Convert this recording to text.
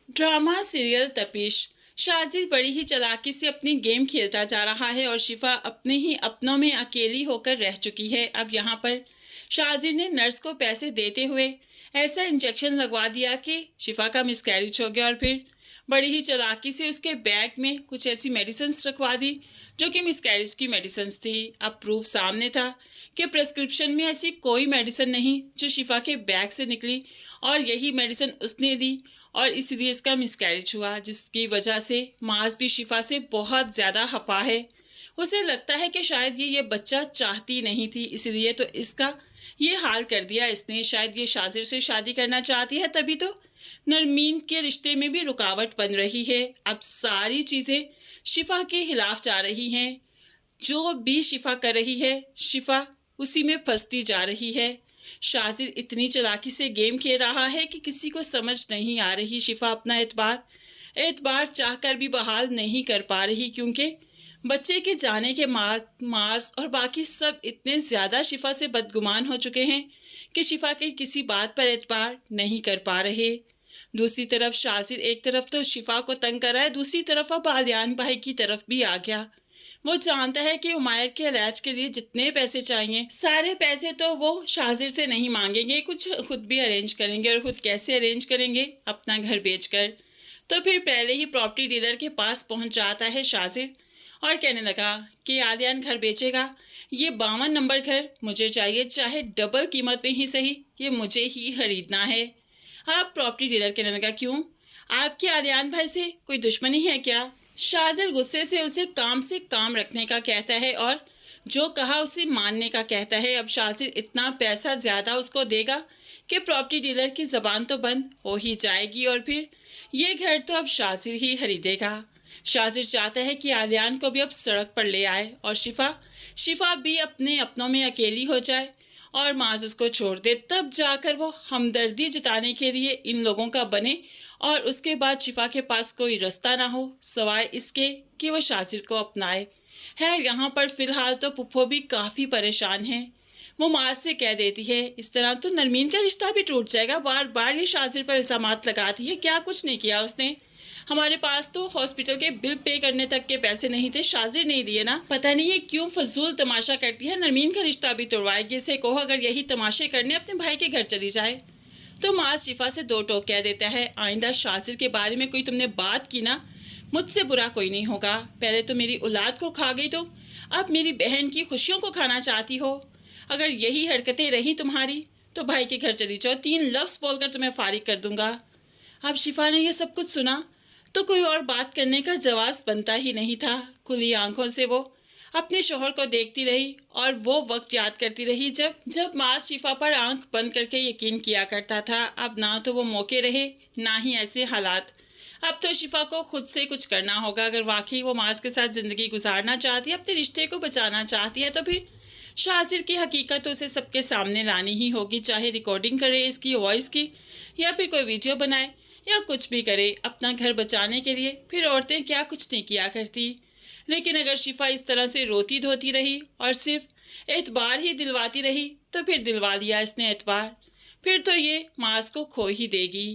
Drama serial तपिश। शाजिर बड़ी ही चालाकी से अपनी गेम खेलता जा रहा है और शिफा अपने ही अपनों में अकेली होकर रह चुकी है। अब यहाँ पर शाजिर ने नर्स को पैसे देते हुए ऐसा इंजेक्शन लगवा दिया कि शिफा का मिसकैरेज हो गया और फिर बड़ी ही चालाकी से उसके बैग में कुछ ऐसी मेडिसिन रखवा दी जो कि मिसकैरेज की मेडिसिन थी। अब प्रूफ सामने था कि प्रेस्क्रिप्शन में ऐसी कोई मेडिसिन नहीं जो शिफा के बैग से निकली और यही मेडिसिन उसने दी और इसलिए इसका मिसकैरेज हुआ, जिसकी वजह से माज भी शिफा से बहुत ज़्यादा खफा है। उसे लगता है कि शायद ये बच्चा चाहती नहीं थी, इसलिए तो इसका ये हाल कर दिया इसने। शायद ये शाजिर से शादी करना चाहती है, तभी तो नरमीन के रिश्ते में भी रुकावट बन रही है। अब सारी चीज़ें शिफा के खिलाफ जा रही हैं। जो भी शिफा कर रही है शिफा उसी में फंसती जा रही है। शाजिर इतनी चालाकी से गेम खेल रहा है कि किसी को समझ नहीं आ रही। शिफा अपना एतबार चाहकर भी बहाल नहीं कर पा रही, क्योंकि बच्चे के जाने के मास और बाकी सब इतने ज़्यादा शिफा से बदगुमान हो चुके हैं कि शिफा के किसी बात पर एतबार नहीं कर पा रहे। दूसरी तरफ शाजिर एक तरफ तो शिफा को तंग कर रहा है, दूसरी तरफ अब आलियान भाई की तरफ भी आ गया। वो जानता है कि उमैर के इलाज के लिए जितने पैसे चाहिए सारे पैसे तो वो शाजिर से नहीं मांगेंगे, कुछ खुद भी अरेंज करेंगे। और खुद कैसे अरेंज करेंगे? अपना घर बेचकर। तो फिर पहले ही प्रॉपर्टी डीलर के पास पहुंच जाता है शाजिर और कहने लगा कि आलियान घर बेचेगा, ये 52 नंबर घर मुझे चाहिए, चाहे डबल कीमत में ही सही, ये मुझे ही खरीदना है। आप प्रॉपर्टी डीलर कहने लगा, क्यों, आपके आलियान भाई से कोई दुश्मनी है क्या? शाजिर गुस्से से उसे काम रखने का कहता है और जो कहा उसे मानने का कहता है। अब शाजिर इतना पैसा ज़्यादा उसको देगा कि प्रॉपर्टी डीलर की ज़बान तो बंद हो ही जाएगी और फिर ये घर तो अब शाजिर ही खरीदेगा। शाजिर चाहता है कि आलियान को भी अब सड़क पर ले आए और शिफा भी अपने अपनों में अकेली हो जाए और माज उसको छोड़ दे, तब जाकर वो हमदर्दी जताने के लिए इन लोगों का बने और उसके बाद शिफा के पास कोई रास्ता ना हो सवाए इसके कि वो शाजिर को अपनाए। है यहाँ पर फिलहाल तो पुप्पो भी काफ़ी परेशान है। वो माज से कह देती है, इस तरह तो नरमीन का रिश्ता भी टूट जाएगा। बार बार ये शाजिर पर इल्ज़ामात लगाती है, क्या कुछ नहीं किया उसने। हमारे पास तो हॉस्पिटल के बिल पे करने तक के पैसे नहीं थे, शाजिर नहीं दिए ना। पता नहीं ये क्यों फजूल तमाशा करती है, नरमीन का रिश्ता भी तोड़वाएगी। इसे कहो अगर यही तमाशे करने अपने भाई के घर चली जाए। तो माज शिफा से दो टोक कह देता है, आइंदा शाजिर के बारे में कोई तुमने बात की ना, मुझसे बुरा कोई नहीं होगा। पहले तो मेरी औलाद को खा गई, तो अब मेरी बहन की खुशियों को खाना चाहती हो। अगर यही हरकतें रही तुम्हारी तो भाई के घर चली जाओ, 3 लफ्ज़ बोलकर तुम्हें फारिग कर दूंगा। अब शिफा ने यह सब कुछ सुना तो कोई और बात करने का जवाब बनता ही नहीं था। खुली आंखों से वो अपने शोहर को देखती रही और वो वक्त याद करती रही जब माज शिफा पर आंख बंद करके यकीन किया करता था। अब ना तो वो मौके रहे ना ही ऐसे हालात। अब तो शिफा को खुद से कुछ करना होगा। अगर वाकई वो माज के साथ ज़िंदगी गुजारना चाहती है, अपने रिश्ते को बचाना चाहती है, तो फिर शाजिर की हकीकत उसे सबके सामने लानी ही होगी। चाहे रिकॉर्डिंग करे इसकी वॉइस की या फिर कोई वीडियो बनाए या कुछ भी करे अपना घर बचाने के लिए। फिर औरतें क्या कुछ नहीं किया करती। लेकिन अगर शिफा इस तरह से रोती धोती रही और सिर्फ एतबार ही दिलवाती रही तो फिर दिलवा लिया इसने एतबार, फिर तो ये माज को खो ही देगी।